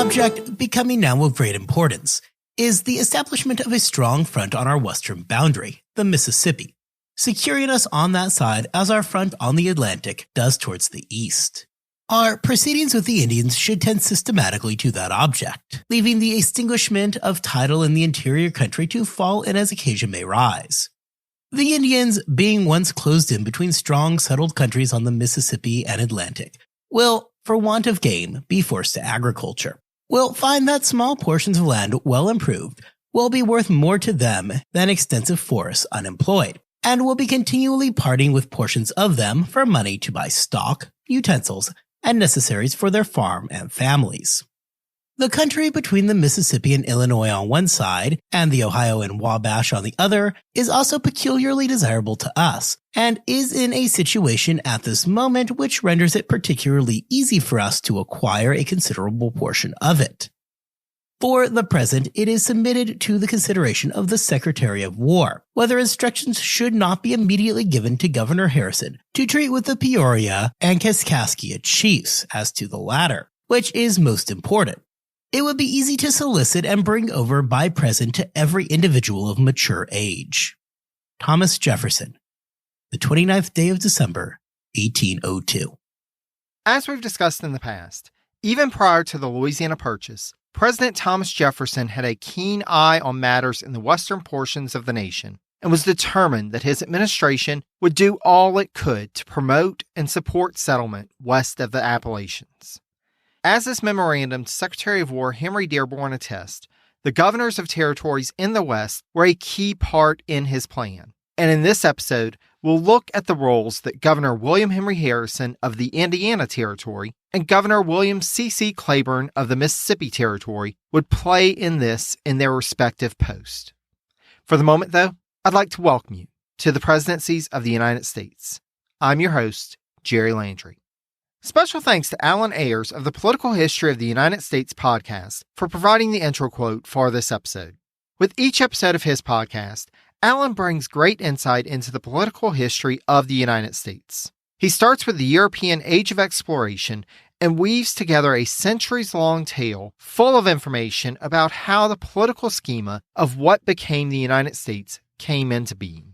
object becoming now of great importance is the establishment of a strong front on our western boundary, the Mississippi, securing us on that side as our front on the Atlantic does towards the east. Our proceedings with the Indians should tend systematically to that object, leaving the extinguishment of title in the interior country to fall in as occasion may rise. The Indians, being once closed in between strong settled countries on the Mississippi and Atlantic, will, for want of game, be forced to agriculture, will find that small portions of land well improved will be worth more to them than extensive forests unemployed, and will be continually parting with portions of them for money to buy stock, utensils, and necessaries for their farm and families. The country between the Mississippi and Illinois on one side, and the Ohio and Wabash on the other, is also peculiarly desirable to us, and is in a situation at this moment which renders it particularly easy for us to acquire a considerable portion of it. For the present, it is submitted to the consideration of the Secretary of War, whether instructions should not be immediately given to Governor Harrison to treat with the Peoria and Kaskaskia chiefs as to the latter, which is most important. It would be easy to solicit and bring over by present to every individual of mature age. Thomas Jefferson, the 29th day of December, 1802. As we've discussed in the past, even prior to the Louisiana Purchase, President Thomas Jefferson had a keen eye on matters in the western portions of the nation and was determined that his administration would do all it could to promote and support settlement west of the Appalachians. As this memorandum to Secretary of War Henry Dearborn attests, the governors of territories in the West were a key part in his plan. And in this episode, we'll look at the roles that Governor William Henry Harrison of the Indiana Territory and Governor William C.C. Claiborne of the Mississippi Territory would play in this in their respective posts. For the moment, though, I'd like to welcome you to the presidencies of the United States. I'm your host, Jerry Landry. Special thanks to Alan Ayers of the Political History of the United States podcast for providing the intro quote for this episode. With each episode of his podcast, Alan brings great insight into the political history of the United States. He starts with the European Age of Exploration and weaves together a centuries-long tale full of information about how the political schema of what became the United States came into being.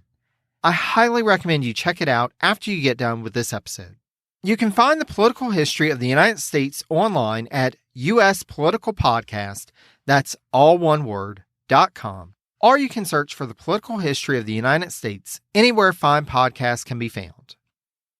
I highly recommend you check it out after you get done with this episode. You can find the political history of the United States online at US Political Podcast, that's all one word, .com, or you can search for the political history of the United States anywhere fine podcasts can be found.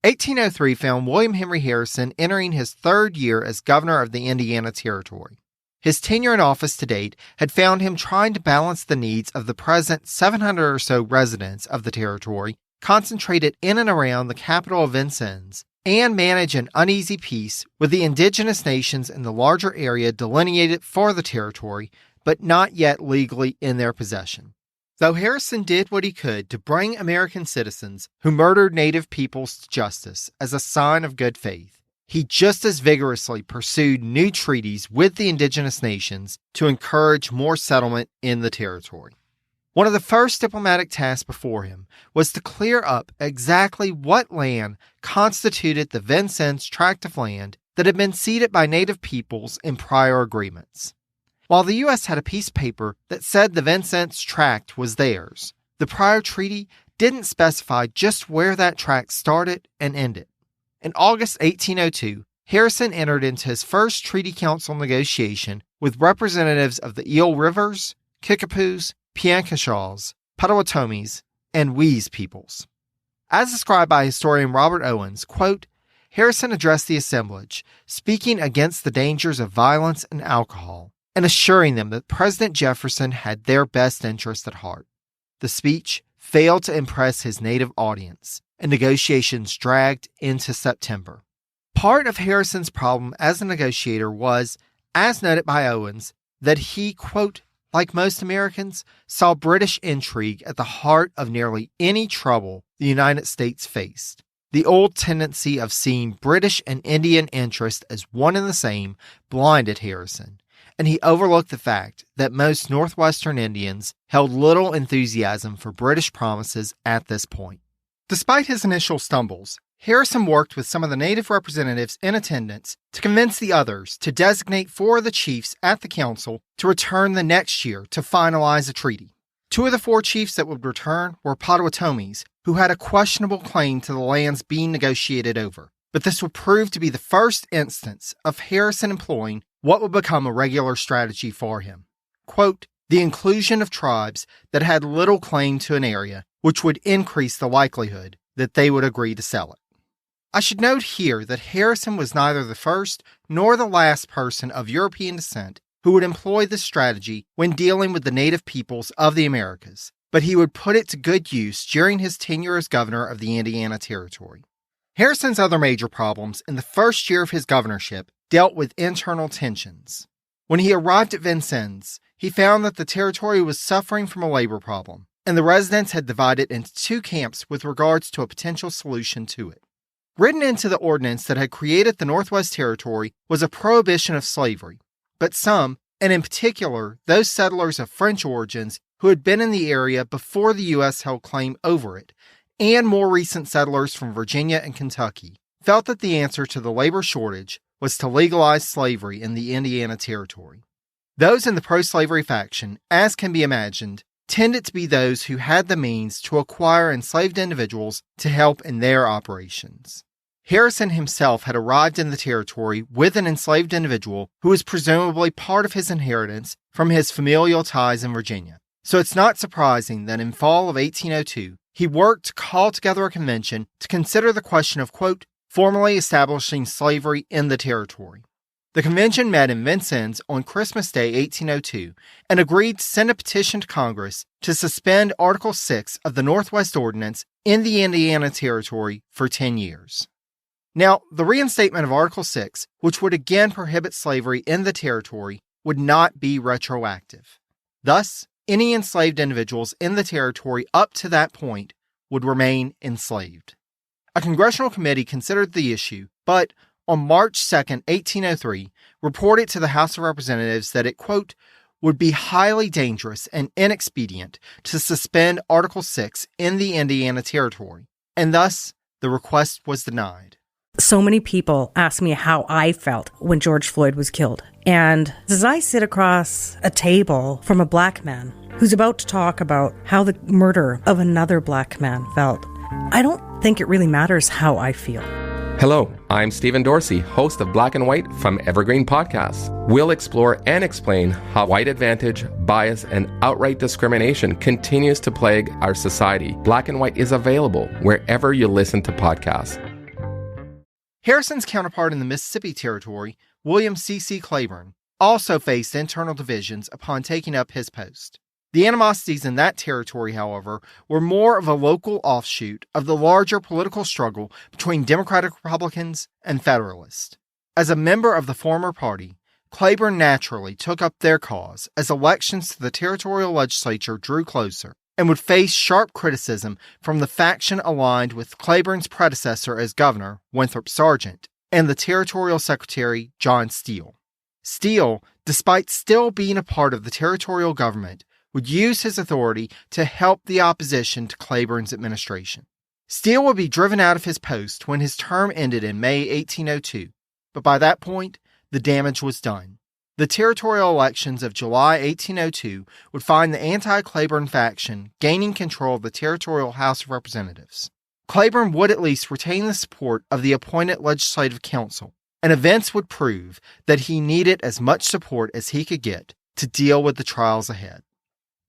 1803 found William Henry Harrison entering his third year as governor of the Indiana Territory. His tenure in office to date had found him trying to balance the needs of the present 700 or so residents of the territory concentrated in and around the capital of Vincennes, and manage an uneasy peace with the indigenous nations in the larger area delineated for the territory, but not yet legally in their possession. Though Harrison did what he could to bring American citizens who murdered native peoples to justice as a sign of good faith, he just as vigorously pursued new treaties with the indigenous nations to encourage more settlement in the territory. One of the first diplomatic tasks before him was to clear up exactly what land constituted the Vincennes tract of land that had been ceded by native peoples in prior agreements. While the U.S. had a piece of paper that said the Vincennes tract was theirs, the prior treaty didn't specify just where that tract started and ended. In August 1802, Harrison entered into his first Treaty Council negotiation with representatives of the Eel Rivers, Kickapoos, Piankashaws, Potawatomis, and Wees peoples. As described by historian Robert Owens, quote, Harrison addressed the assemblage, speaking against the dangers of violence and alcohol, and assuring them that President Jefferson had their best interest at heart. The speech failed to impress his native audience, and negotiations dragged into September. Part of Harrison's problem as a negotiator was, as noted by Owens, that he, quote, like most Americans, saw British intrigue at the heart of nearly any trouble the United States faced. The old tendency of seeing British and Indian interest as one and the same blinded Harrison, and he overlooked the fact that most Northwestern Indians held little enthusiasm for British promises at this point. Despite his initial stumbles, Harrison worked with some of the native representatives in attendance to convince the others to designate 4 of the chiefs at the council to return the next year to finalize a treaty. 2 of the 4 chiefs that would return were Potawatomis, who had a questionable claim to the lands being negotiated over. But this would prove to be the first instance of Harrison employing what would become a regular strategy for him. Quote, the inclusion of tribes that had little claim to an area, which would increase the likelihood that they would agree to sell it. I should note here that Harrison was neither the first nor the last person of European descent who would employ this strategy when dealing with the native peoples of the Americas, but he would put it to good use during his tenure as governor of the Indiana Territory. Harrison's other major problems in the first year of his governorship dealt with internal tensions. When he arrived at Vincennes, he found that the territory was suffering from a labor problem, and the residents had divided into 2 camps with regards to a potential solution to it. Written into the ordinance that had created the Northwest Territory was a prohibition of slavery, but some, and in particular those settlers of French origins who had been in the area before the U.S. held claim over it, and more recent settlers from Virginia and Kentucky, felt that the answer to the labor shortage was to legalize slavery in the Indiana Territory. Those in the pro-slavery faction, as can be imagined, tended to be those who had the means to acquire enslaved individuals to help in their operations. Harrison himself had arrived in the territory with an enslaved individual who was presumably part of his inheritance from his familial ties in Virginia. So it's not surprising that in fall of 1802, he worked to call together a convention to consider the question of, quote, formally establishing slavery in the territory. The convention met in Vincennes on Christmas Day 1802 and agreed to send a petition to Congress to suspend Article 6 of the Northwest Ordinance in the Indiana Territory for 10 years. Now, the reinstatement of Article 6, which would again prohibit slavery in the territory, would not be retroactive. Thus, any enslaved individuals in the territory up to that point would remain enslaved. A congressional committee considered the issue, but on March 2, 1803, reported to the House of Representatives that it, quote, would be highly dangerous and inexpedient to suspend Article 6 in the Indiana Territory, and thus the request was denied. So many people ask me how I felt when George Floyd was killed. And as I sit across a table from a black man who's about to talk about how the murder of another black man felt, I don't think it really matters how I feel. Hello, I'm Stephen Dorsey, host of Black and White from Evergreen Podcasts. We'll explore and explain how white advantage, bias, and outright discrimination continues to plague our society. Black and White is available wherever you listen to podcasts. Harrison's counterpart in the Mississippi Territory, William C.C. Claiborne, also faced internal divisions upon taking up his post. The animosities in that territory, however, were more of a local offshoot of the larger political struggle between Democratic Republicans and Federalists. As a member of the former party, Claiborne naturally took up their cause as elections to the territorial legislature drew closer and would face sharp criticism from the faction aligned with Claiborne's predecessor as governor, Winthrop Sargent, and the territorial secretary, John Steele. Steele, despite still being a part of the territorial government, would use his authority to help the opposition to Claiborne's administration. Steele would be driven out of his post when his term ended in May 1802, but by that point, the damage was done. The territorial elections of July 1802 would find the anti-Claiborne faction gaining control of the territorial House of Representatives. Claiborne would at least retain the support of the appointed Legislative Council, and events would prove that he needed as much support as he could get to deal with the trials ahead.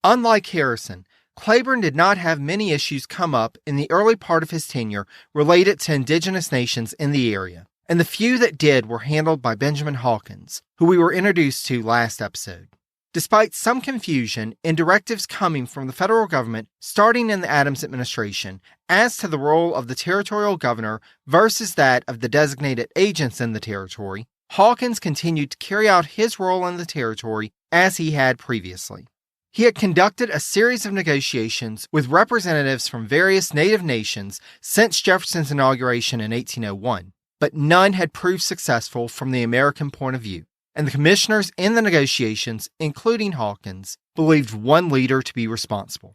Unlike Harrison, Claiborne did not have many issues come up in the early part of his tenure related to indigenous nations in the area, and the few that did were handled by Benjamin Hawkins, who we were introduced to last episode. Despite some confusion and directives coming from the federal government starting in the Adams administration as to the role of the territorial governor versus that of the designated agents in the territory, Hawkins continued to carry out his role in the territory as he had previously. He had conducted a series of negotiations with representatives from various native nations since Jefferson's inauguration in 1801, but none had proved successful from the American point of view, and the commissioners in the negotiations, including Hawkins, believed one leader to be responsible.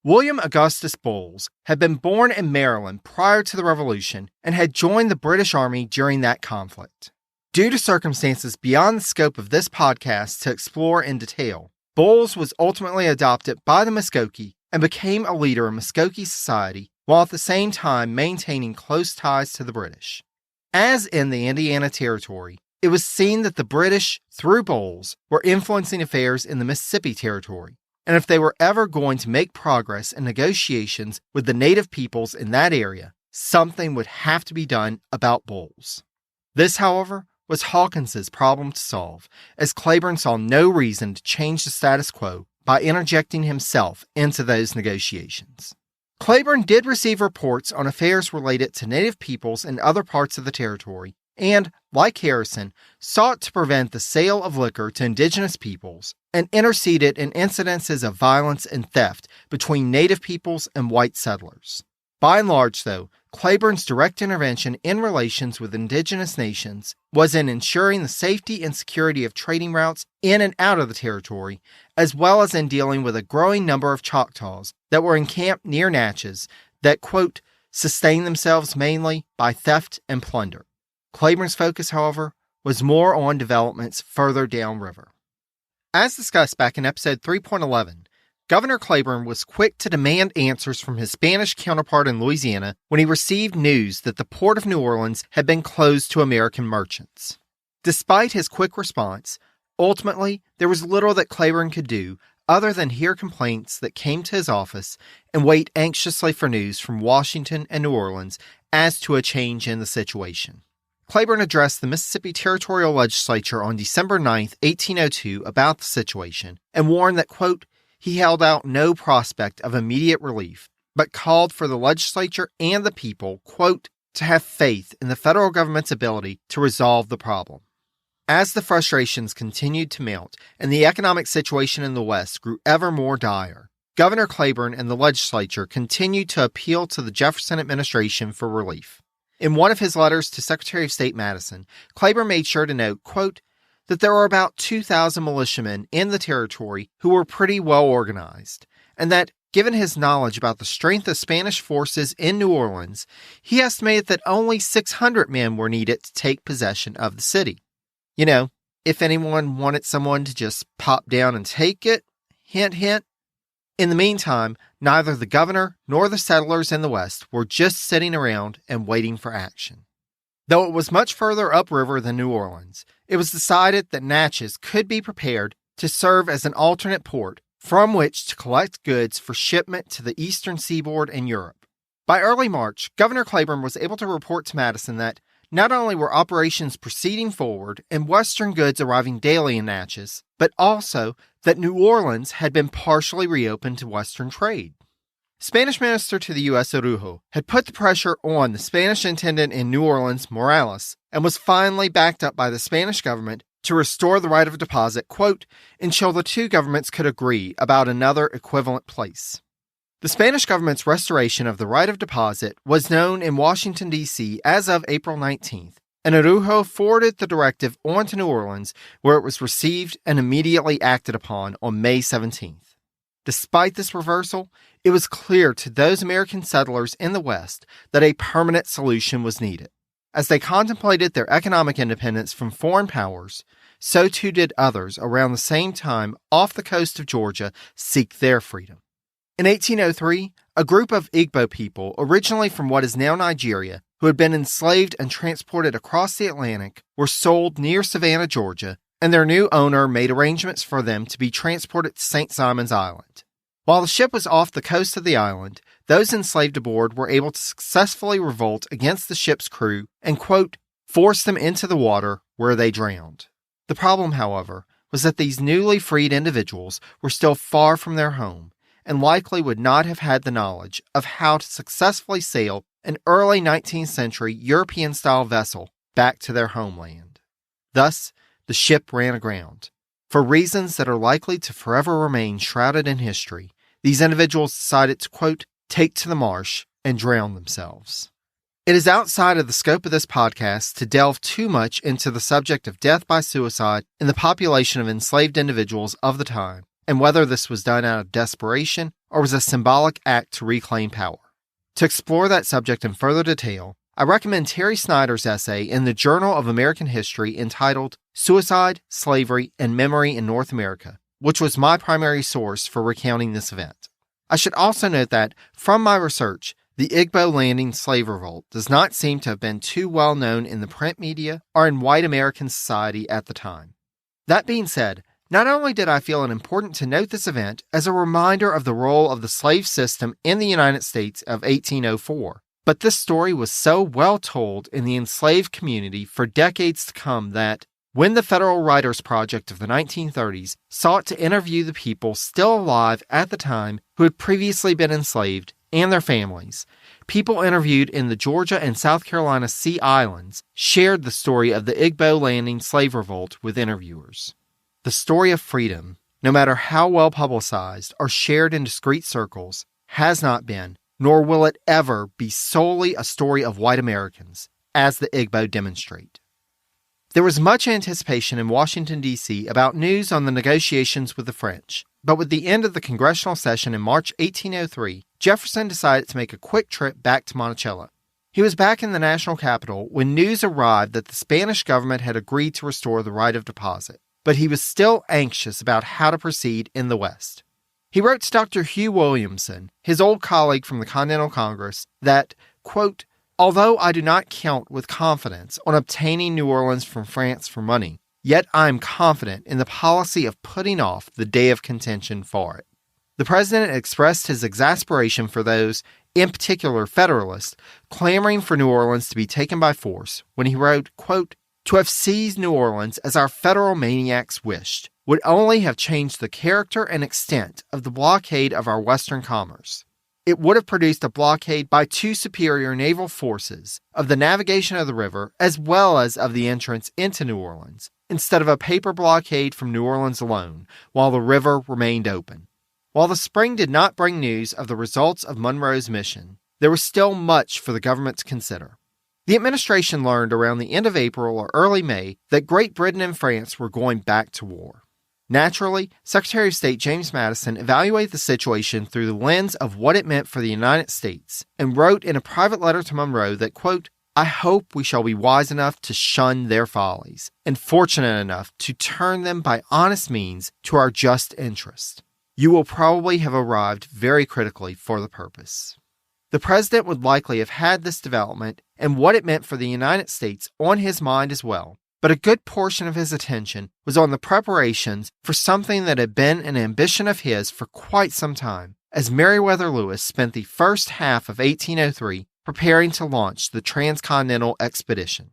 William Augustus Bowles had been born in Maryland prior to the Revolution and had joined the British Army during that conflict. Due to circumstances beyond the scope of this podcast to explore in detail, Bowles was ultimately adopted by the Muskogee and became a leader in Muskogee society while at the same time maintaining close ties to the British. As in the Indiana Territory, it was seen that the British, through Bowles, were influencing affairs in the Mississippi Territory, and if they were ever going to make progress in negotiations with the native peoples in that area, something would have to be done about Bowles. This, however, was Hawkins's problem to solve, as Claiborne saw no reason to change the status quo by interjecting himself into those negotiations. Claiborne did receive reports on affairs related to native peoples in other parts of the territory, and, like Harrison, sought to prevent the sale of liquor to indigenous peoples and interceded in incidences of violence and theft between native peoples and white settlers. By and large, though, Claiborne's direct intervention in relations with indigenous nations was in ensuring the safety and security of trading routes in and out of the territory, as well as in dealing with a growing number of Choctaws that were encamped near Natchez that, quote, sustained themselves mainly by theft and plunder. Claiborne's focus, however, was more on developments further downriver. As discussed back in episode 3.11, Governor Claiborne was quick to demand answers from his Spanish counterpart in Louisiana when he received news that the port of New Orleans had been closed to American merchants. Despite his quick response, ultimately there was little that Claiborne could do other than hear complaints that came to his office and wait anxiously for news from Washington and New Orleans as to a change in the situation. Claiborne addressed the Mississippi Territorial Legislature on December 9, 1802, about the situation and warned that, quote, he held out no prospect of immediate relief, but called for the legislature and the people, quote, to have faith in the federal government's ability to resolve the problem. As the frustrations continued to mount and the economic situation in the West grew ever more dire, Governor Claiborne and the legislature continued to appeal to the Jefferson administration for relief. In one of his letters to Secretary of State Madison, Claiborne made sure to note, quote, that there were about 2,000 militiamen in the territory who were pretty well organized, and that, given his knowledge about the strength of Spanish forces in New Orleans, he estimated that only 600 men were needed to take possession of the city. You know, if anyone wanted someone to just pop down and take it, hint, hint. In the meantime, neither the governor nor the settlers in the West were just sitting around and waiting for action. Though it was much further upriver than New Orleans, it was decided that Natchez could be prepared to serve as an alternate port from which to collect goods for shipment to the eastern seaboard and Europe. By early March, Governor Claiborne was able to report to Madison that not only were operations proceeding forward and Western goods arriving daily in Natchez, but also that New Orleans had been partially reopened to Western trade. Spanish Minister to the U.S. Araujo had put the pressure on the Spanish intendant in New Orleans, Morales, and was finally backed up by the Spanish government to restore the right of deposit, quote, until the two governments could agree about another equivalent place. The Spanish government's restoration of the right of deposit was known in Washington, D.C. as of April 19th, and Araujo forwarded the directive on to New Orleans, where it was received and immediately acted upon on May 17th. Despite this reversal, it was clear to those American settlers in the West that a permanent solution was needed. As they contemplated their economic independence from foreign powers, so too did others around the same time off the coast of Georgia seek their freedom. In 1803, a group of Igbo people, originally from what is now Nigeria, who had been enslaved and transported across the Atlantic, were sold near Savannah, Georgia, and their new owner made arrangements for them to be transported to St. Simon's Island. While the ship was off the coast of the island, those enslaved aboard were able to successfully revolt against the ship's crew and, quote, force them into the water where they drowned. The problem, however, was that these newly freed individuals were still far from their home and likely would not have had the knowledge of how to successfully sail an early 19th century European-style vessel back to their homeland. Thus, the ship ran aground. For reasons that are likely to forever remain shrouded in history, these individuals decided to, quote, take to the marsh and drown themselves. It is outside of the scope of this podcast to delve too much into the subject of death by suicide in the population of enslaved individuals of the time, and whether this was done out of desperation or was a symbolic act to reclaim power. To explore that subject in further detail, I recommend Terry Snyder's essay in the Journal of American History entitled Suicide, Slavery, and Memory in North America, which was my primary source for recounting this event. I should also note that, from my research, the Igbo Landing slave revolt does not seem to have been too well known in the print media or in white American society at the time. That being said, not only did I feel it important to note this event as a reminder of the role of the slave system in the United States of 1804, but this story was so well told in the enslaved community for decades to come that, when the Federal Writers Project of the 1930s sought to interview the people still alive at the time who had previously been enslaved and their families, people interviewed in the Georgia and South Carolina Sea Islands shared the story of the Igbo Landing slave revolt with interviewers. The story of freedom, no matter how well publicized or shared in discreet circles, has not been, nor will it ever be solely a story of white Americans, as the Igbo demonstrate. There was much anticipation in Washington, D.C. about news on the negotiations with the French, but with the end of the congressional session in March 1803, Jefferson decided to make a quick trip back to Monticello. He was back in the national capital when news arrived that the Spanish government had agreed to restore the right of deposit, but he was still anxious about how to proceed in the West. He wrote to Dr. Hugh Williamson, his old colleague from the Continental Congress, that, quote, "Although I do not count with confidence on obtaining New Orleans from France for money, yet I am confident in the policy of putting off the day of contention for it." The president expressed his exasperation for those, in particular Federalists, clamoring for New Orleans to be taken by force when he wrote, quote, "To have seized New Orleans as our federal maniacs wished would only have changed the character and extent of the blockade of our western commerce. It would have produced a blockade by two superior naval forces of the navigation of the river as well as of the entrance into New Orleans, instead of a paper blockade from New Orleans alone, while the river remained open." While the spring did not bring news of the results of Monroe's mission, there was still much for the government to consider. The administration learned around the end of April or early May that Great Britain and France were going back to war. Naturally, Secretary of State James Madison evaluated the situation through the lens of what it meant for the United States and wrote in a private letter to Monroe that, quote, "I hope we shall be wise enough to shun their follies and fortunate enough to turn them by honest means to our just interest. You will probably have arrived very critically for the purpose." The president would likely have had this development and what it meant for the United States on his mind as well, but a good portion of his attention was on the preparations for something that had been an ambition of his for quite some time, as Meriwether Lewis spent the first half of 1803 preparing to launch the transcontinental expedition.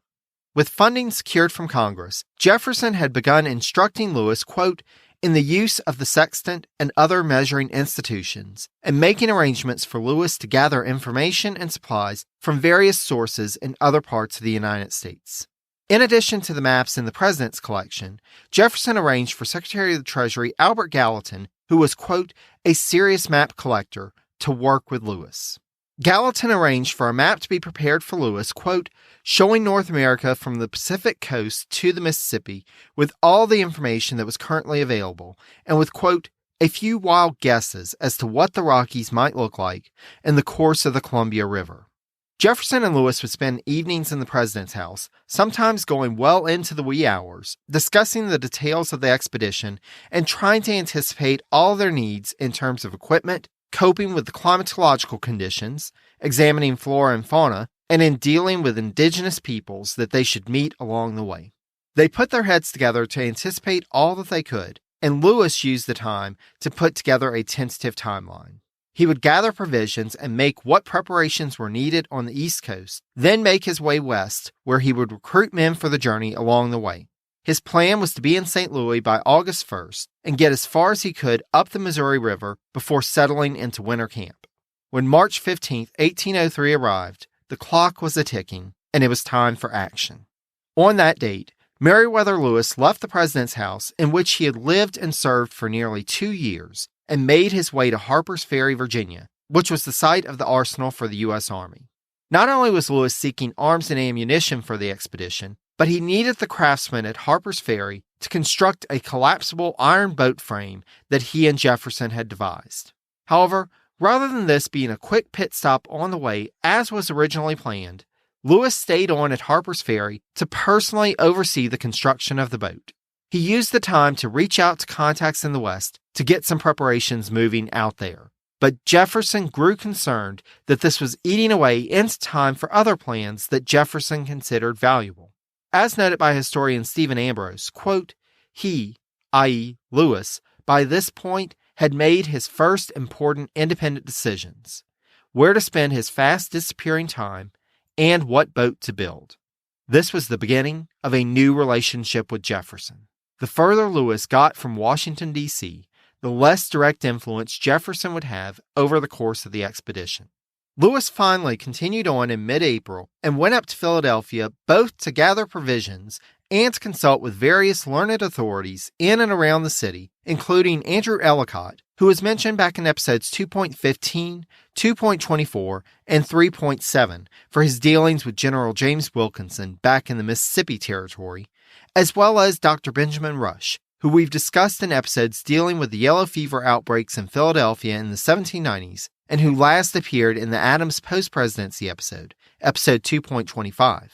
With funding secured from Congress, Jefferson had begun instructing Lewis, quote, "in the use of the sextant and other measuring institutions, and making arrangements for Lewis to gather information and supplies from various sources in other parts of the United States." In addition to the maps in the president's collection, Jefferson arranged for Secretary of the Treasury Albert Gallatin, who was, quote, "a serious map collector," to work with Lewis. Gallatin arranged for a map to be prepared for Lewis, quote, "showing North America from the Pacific coast to the Mississippi with all the information that was currently available, and with, quote, "a few wild guesses as to what the Rockies might look like in the course of the Columbia River." Jefferson and Lewis would spend evenings in the president's house, sometimes going well into the wee hours, discussing the details of the expedition and trying to anticipate all their needs in terms of equipment, coping with the climatological conditions, examining flora and fauna, and in dealing with indigenous peoples that they should meet along the way. They put their heads together to anticipate all that they could, and Lewis used the time to put together a tentative timeline. He would gather provisions and make what preparations were needed on the East Coast, then make his way west, where he would recruit men for the journey along the way. His plan was to be in St. Louis by August 1st and get as far as he could up the Missouri River before settling into winter camp. When March 15, 1803 arrived, the clock was a-ticking, and it was time for action. On that date, Meriwether Lewis left the president's house, in which he had lived and served for nearly 2 years, and made his way to Harper's Ferry, Virginia, which was the site of the arsenal for the U.S. Army. Not only was Lewis seeking arms and ammunition for the expedition, but he needed the craftsmen at Harper's Ferry to construct a collapsible iron boat frame that he and Jefferson had devised. However, rather than this being a quick pit stop on the way as was originally planned, Lewis stayed on at Harper's Ferry to personally oversee the construction of the boat. He used the time to reach out to contacts in the West to get some preparations moving out there. But Jefferson grew concerned that this was eating away into time for other plans that Jefferson considered valuable. As noted by historian Stephen Ambrose, quote, he, i.e. Lewis, by this point had made his first important independent decisions: where to spend his fast disappearing time and what boat to build. This was the beginning of a new relationship with Jefferson. The further Lewis got from Washington, D.C., the less direct influence Jefferson would have over the course of the expedition. Lewis finally continued on in mid-April and went up to Philadelphia both to gather provisions and to consult with various learned authorities in and around the city, including Andrew Ellicott, who was mentioned back in episodes 2.15, 2.24, and 3.7 for his dealings with General James Wilkinson back in the Mississippi Territory, as well as Dr. Benjamin Rush, who we've discussed in episodes dealing with the yellow fever outbreaks in Philadelphia in the 1790s, and who last appeared in the Adams post-presidency episode 2.25.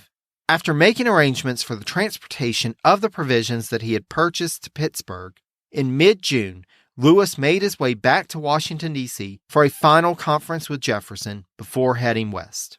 After making arrangements for the transportation of the provisions that he had purchased to Pittsburgh, in mid-June, Lewis made his way back to Washington, D.C. for a final conference with Jefferson before heading west.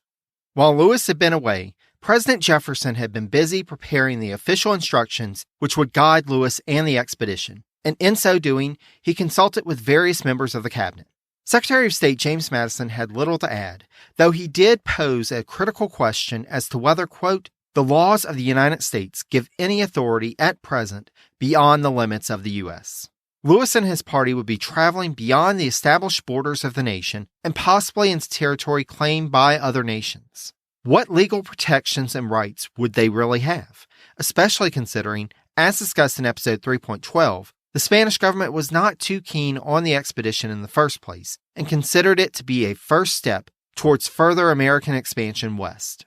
While Lewis had been away, President Jefferson had been busy preparing the official instructions which would guide Lewis and the expedition, and in so doing, he consulted with various members of the cabinet. Secretary of State James Madison had little to add, though he did pose a critical question as to whether, quote, the laws of the United States give any authority at present beyond the limits of the U.S. Lewis and his party would be traveling beyond the established borders of the nation and possibly into territory claimed by other nations. What legal protections and rights would they really have, especially considering, as discussed in episode 3.12, the Spanish government was not too keen on the expedition in the first place and considered it to be a first step towards further American expansion west.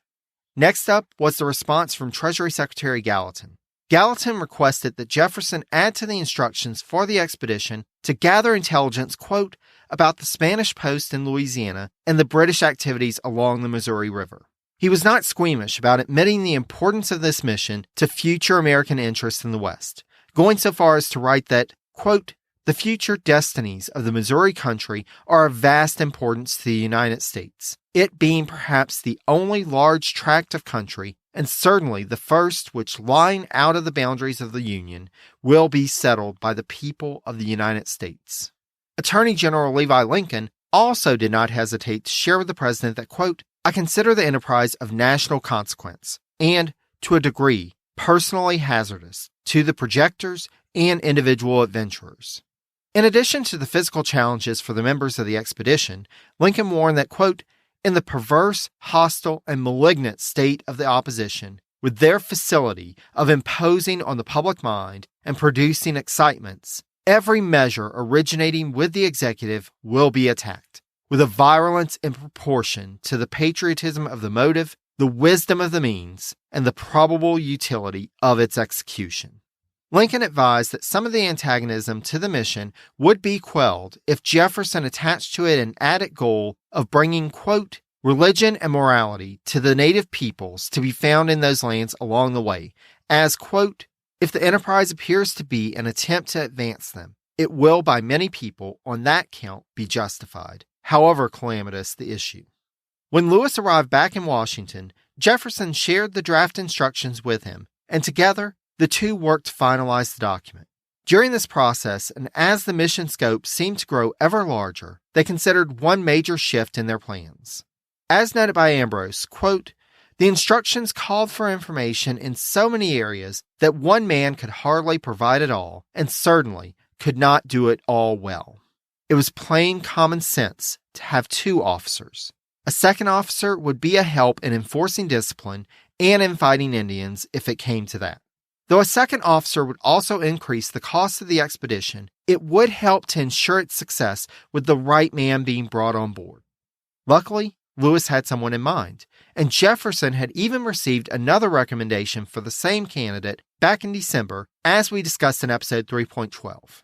Next up was the response from Treasury Secretary Gallatin. Gallatin requested that Jefferson add to the instructions for the expedition to gather intelligence, quote, about the Spanish post in Louisiana and the British activities along the Missouri River. He was not squeamish about admitting the importance of this mission to future American interests in the West, going so far as to write that, quote, the future destinies of the Missouri country are of vast importance to the United States, it being perhaps the only large tract of country, and certainly the first which, lying out of the boundaries of the Union, will be settled by the people of the United States. Attorney General Levi Lincoln also did not hesitate to share with the president that, quote, I consider the enterprise of national consequence and, to a degree, personally hazardous to the projectors and individual adventurers. In addition to the physical challenges for the members of the expedition, Lincoln warned that, quote, in the perverse, hostile, and malignant state of the opposition, with their facility of imposing on the public mind and producing excitements, every measure originating with the executive will be attacked, with a virulence in proportion to the patriotism of the motive, the wisdom of the means, and the probable utility of its execution. Lincoln advised that some of the antagonism to the mission would be quelled if Jefferson attached to it an added goal of bringing, quote, religion and morality to the native peoples to be found in those lands along the way, as, quote, if the enterprise appears to be an attempt to advance them, it will by many people on that count be justified, however calamitous the issue. When Lewis arrived back in Washington, Jefferson shared the draft instructions with him, and together, the two worked to finalize the document. During this process, and as the mission scope seemed to grow ever larger, they considered one major shift in their plans. As noted by Ambrose, quote, the instructions called for information in so many areas that one man could hardly provide it all, and certainly could not do it all well. It was plain common sense to have two officers. A second officer would be a help in enforcing discipline and in fighting Indians if it came to that. Though a second officer would also increase the cost of the expedition, it would help to ensure its success with the right man being brought on board. Luckily, Lewis had someone in mind, and Jefferson had even received another recommendation for the same candidate back in December, as we discussed in episode 3.12.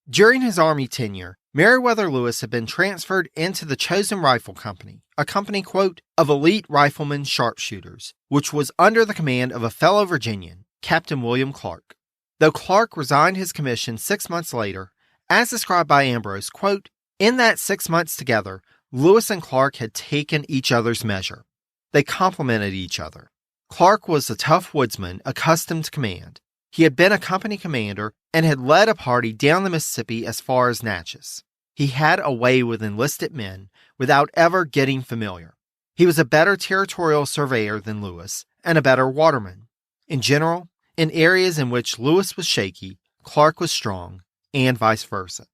During his Army tenure, Meriwether Lewis had been transferred into the Chosen Rifle Company, a company, quote, of elite riflemen sharpshooters, which was under the command of a fellow Virginian, Captain William Clark. Though Clark resigned his commission 6 months later, as described by Ambrose, quote, in that 6 months together, Lewis and Clark had taken each other's measure. They complemented each other. Clark was a tough woodsman accustomed to command. He had been a company commander and had led a party down the Mississippi as far as Natchez. He had a way with enlisted men without ever getting familiar. He was a better territorial surveyor than Lewis and a better waterman. In general, in areas in which Lewis was shaky, Clark was strong, and vice versa.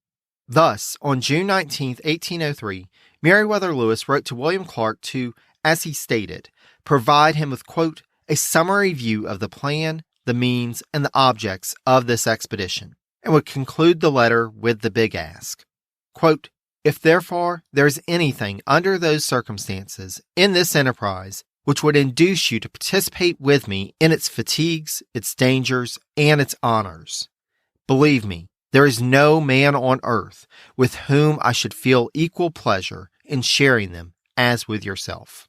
Thus, on June 19, 1803, Meriwether Lewis wrote to William Clark to, as he stated, provide him with, quote, a summary view of the plan, the means, and the objects of this expedition, and would conclude the letter with the big ask. Quote, if therefore there is anything under those circumstances in this enterprise which would induce you to participate with me in its fatigues, its dangers, and its honors, believe me, there is no man on earth with whom I should feel equal pleasure in sharing them as with yourself.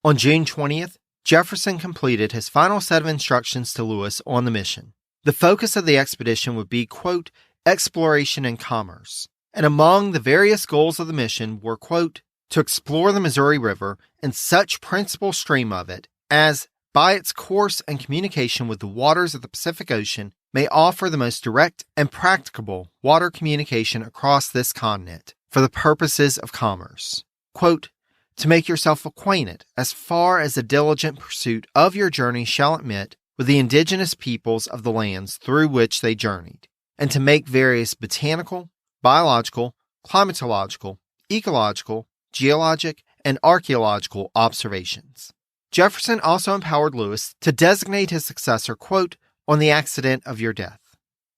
On June 20th, Jefferson completed his final set of instructions to Lewis on the mission. The focus of the expedition would be, quote, exploration and commerce, and among the various goals of the mission were, quote, to explore the Missouri River and such principal stream of it as, by its course and communication with the waters of the Pacific Ocean, may offer the most direct and practicable water communication across this continent for the purposes of commerce. Quote, to make yourself acquainted, as far as the diligent pursuit of your journey shall admit, with the indigenous peoples of the lands through which they journeyed, and to make various botanical, biological, climatological, ecological, geologic, and archaeological observations. Jefferson also empowered Lewis to designate his successor, quote, on the accident of your death.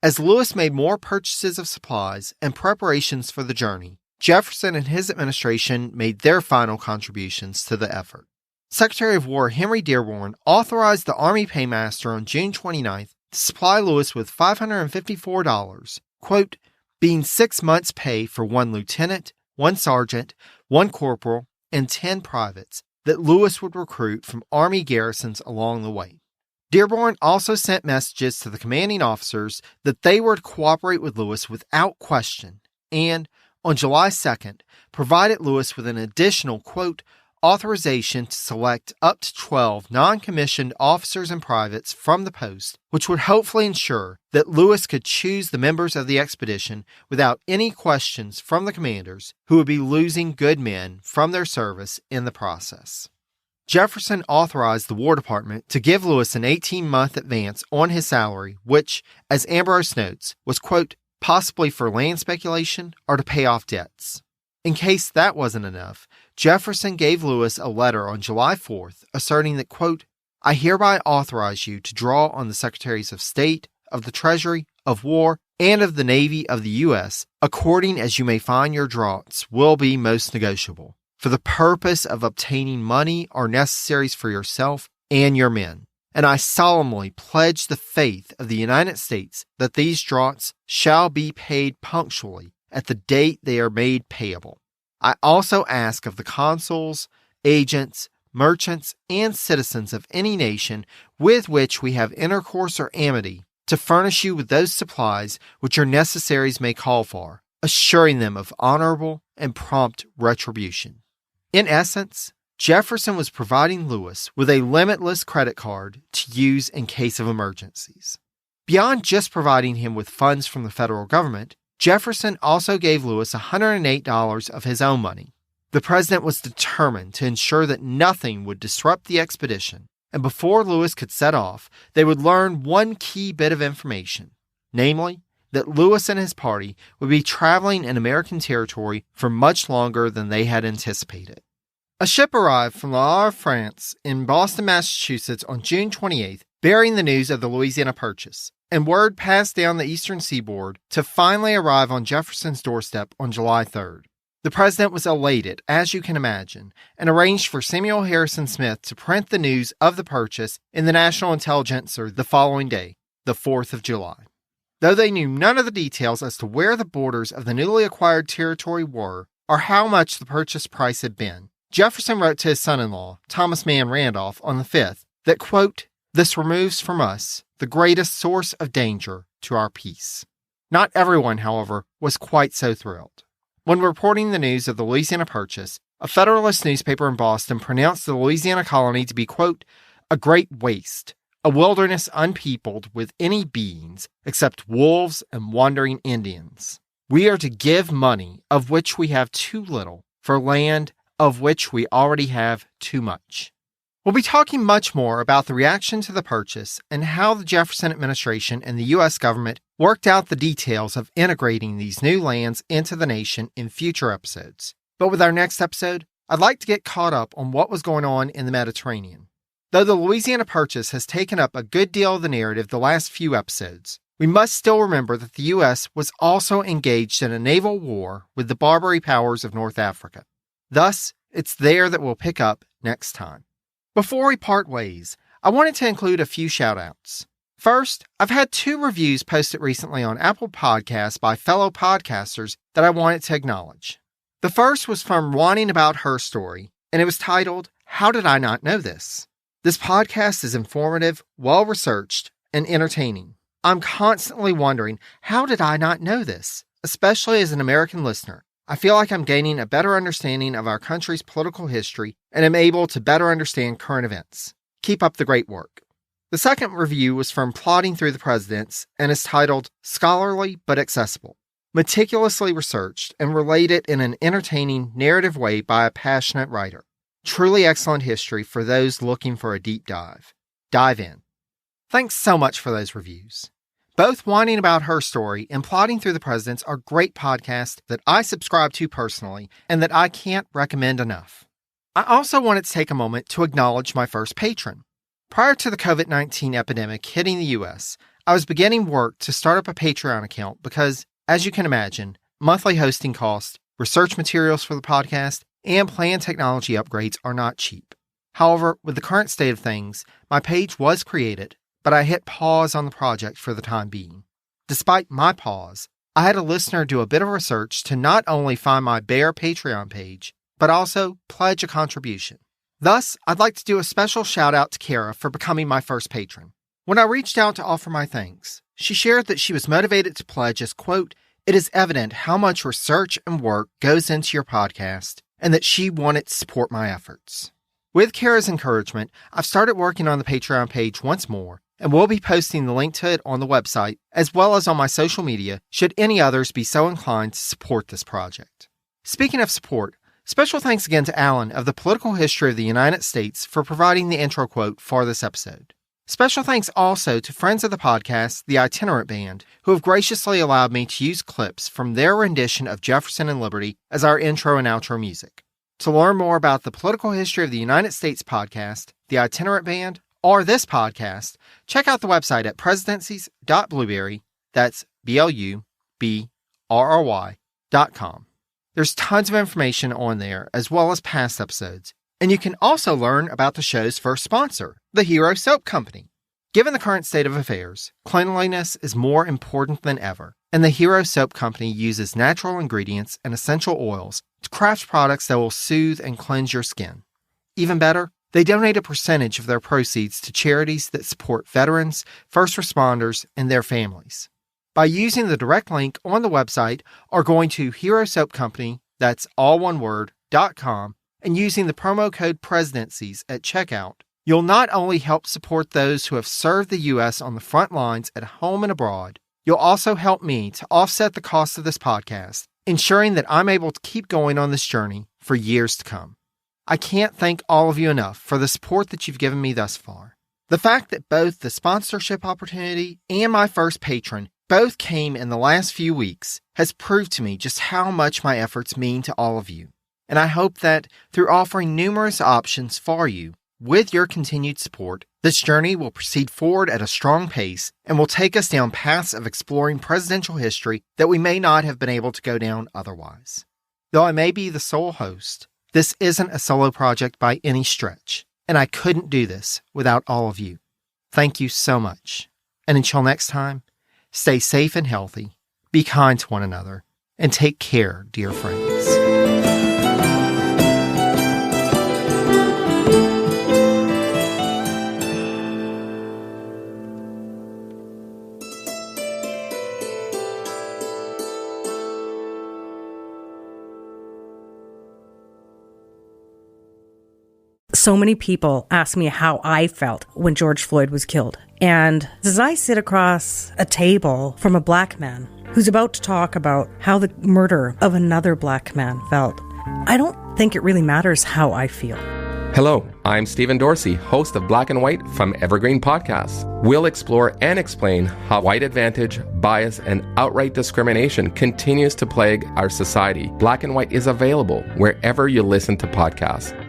As Lewis made more purchases of supplies and preparations for the journey, Jefferson and his administration made their final contributions to the effort. Secretary of War Henry Dearborn authorized the Army Paymaster on June 29th to supply Lewis with $554, quote, being 6 months' pay for 1 lieutenant, 1 sergeant, 1 corporal, and 10 privates that Lewis would recruit from Army garrisons along the way. Dearborn also sent messages to the commanding officers that they were to cooperate with Lewis without question, and, on July 2nd, provided Lewis with an additional, quote, authorization to select up to 12 non-commissioned officers and privates from the post, which would hopefully ensure that Lewis could choose the members of the expedition without any questions from the commanders, who would be losing good men from their service in the process. Jefferson authorized the War Department to give Lewis an 18-month advance on his salary, which, as Ambrose notes, was, quote, possibly for land speculation or to pay off debts. In case that wasn't enough, Jefferson gave Lewis a letter on July 4th asserting that, quote, I hereby authorize you to draw on the Secretaries of State, of the Treasury, of War, and of the Navy of the U.S., according as you may find your draughts will be most negotiable, for the purpose of obtaining money or necessaries for yourself and your men. And I solemnly pledge the faith of the United States that these draughts shall be paid punctually at the date they are made payable. I also ask of the consuls, agents, merchants, and citizens of any nation with which we have intercourse or amity to furnish you with those supplies which your necessaries may call for, assuring them of honorable and prompt retribution. In essence, Jefferson was providing Lewis with a limitless credit card to use in case of emergencies. Beyond just providing him with funds from the federal government, Jefferson also gave Lewis $108 of his own money. The president was determined to ensure that nothing would disrupt the expedition, and before Lewis could set off, they would learn one key bit of information, namely, that Lewis and his party would be traveling in American territory for much longer than they had anticipated. A ship arrived from La Havre, France, in Boston, Massachusetts on June 28th, bearing the news of the Louisiana Purchase, and word passed down the eastern seaboard to finally arrive on Jefferson's doorstep on July 3rd. The president was elated, as you can imagine, and arranged for Samuel Harrison Smith to print the news of the purchase in the National Intelligencer the following day, the 4th of July. Though they knew none of the details as to where the borders of the newly acquired territory were or how much the purchase price had been, Jefferson wrote to his son-in-law, Thomas Mann Randolph, on the 5th that, quote, "This removes from us the greatest source of danger to our peace." Not everyone, however, was quite so thrilled. When reporting the news of the Louisiana Purchase, a Federalist newspaper in Boston pronounced the Louisiana colony to be, quote, "a great waste, a wilderness unpeopled with any beings except wolves and wandering Indians. We are to give money, of which we have too little, for land of which we already have too much." We'll be talking much more about the reaction to the purchase and how the Jefferson administration and the U.S. government worked out the details of integrating these new lands into the nation in future episodes. But with our next episode, I'd like to get caught up on what was going on in the Mediterranean. Though the Louisiana Purchase has taken up a good deal of the narrative the last few episodes, we must still remember that the U.S. was also engaged in a naval war with the Barbary powers of North Africa. Thus, it's there that we'll pick up next time. Before we part ways, I wanted to include a few shout-outs. First, I've had 2 reviews posted recently on Apple Podcasts by fellow podcasters that I wanted to acknowledge. The first was from Wanting About Her Story, and it was titled, "How Did I Not Know This?" This podcast is informative, well-researched, and entertaining. I'm constantly wondering, how did I not know this? Especially as an American listener. I feel like I'm gaining a better understanding of our country's political history and am able to better understand current events. Keep up the great work. The second review was from Plodding Through the Presidents and is titled Scholarly but Accessible. Meticulously researched and related in an entertaining, narrative way by a passionate writer. Truly excellent history for those looking for a deep dive. Dive in. Thanks so much for those reviews. Both Whining About Her Story and Plodding Through the Presidents are great podcasts that I subscribe to personally and that I can't recommend enough. I also wanted to take a moment to acknowledge my first patron. Prior to the COVID-19 epidemic hitting the U.S., I was beginning work to start up a Patreon account because, as you can imagine, monthly hosting costs, research materials for the podcast, and planned technology upgrades are not cheap. However, with the current state of things, my page was created, but I hit pause on the project for the time being. Despite my pause, I had a listener do a bit of research to not only find my bare Patreon page, but also pledge a contribution. Thus, I'd like to do a special shout out to Kara for becoming my first patron. When I reached out to offer my thanks, she shared that she was motivated to pledge as, quote, "It is evident how much research and work goes into your podcast, and that she wanted to support my efforts." With Kara's encouragement, I've started working on the Patreon page once more, and we'll be posting the link to it on the website, as well as on my social media, should any others be so inclined to support this project. Speaking of support, special thanks again to Alan of the Political History of the United States for providing the intro quote for this episode. Special thanks also to friends of the podcast, the Itinerant Band, who have graciously allowed me to use clips from their rendition of Jefferson and Liberty as our intro and outro music. To learn more about the Political History of the United States podcast, the Itinerant Band, or this podcast, check out the website at presidencies.blueberry, that's BLUBRRY.com. There's tons of information on there, as well as past episodes, and you can also learn about the show's first sponsor, the Hero Soap Company. Given the current state of affairs, cleanliness is more important than ever, and the Hero Soap Company uses natural ingredients and essential oils to craft products that will soothe and cleanse your skin. Even better, they donate a percentage of their proceeds to charities that support veterans, first responders, and their families. By using the direct link on the website or going to Hero Soap Company, that's all one word, .com, and using the promo code Presidencies at checkout, you'll not only help support those who have served the U.S. on the front lines at home and abroad, you'll also help me to offset the cost of this podcast, ensuring that I'm able to keep going on this journey for years to come. I can't thank all of you enough for the support that you've given me thus far. The fact that both the sponsorship opportunity and my first patron both came in the last few weeks has proved to me just how much my efforts mean to all of you. And I hope that through offering numerous options for you, with your continued support, this journey will proceed forward at a strong pace and will take us down paths of exploring presidential history that we may not have been able to go down otherwise. Though I may be the sole host, this isn't a solo project by any stretch, and I couldn't do this without all of you. Thank you so much. And until next time, stay safe and healthy, be kind to one another, and take care, dear friends. So many people ask me how I felt when George Floyd was killed. And as I sit across a table from a black man who's about to talk about how the murder of another black man felt, I don't think it really matters how I feel. Hello, I'm Stephen Dorsey, host of Black and White from Evergreen Podcasts. We'll explore and explain how white advantage, bias, and outright discrimination continues to plague our society. Black and White is available wherever you listen to podcasts.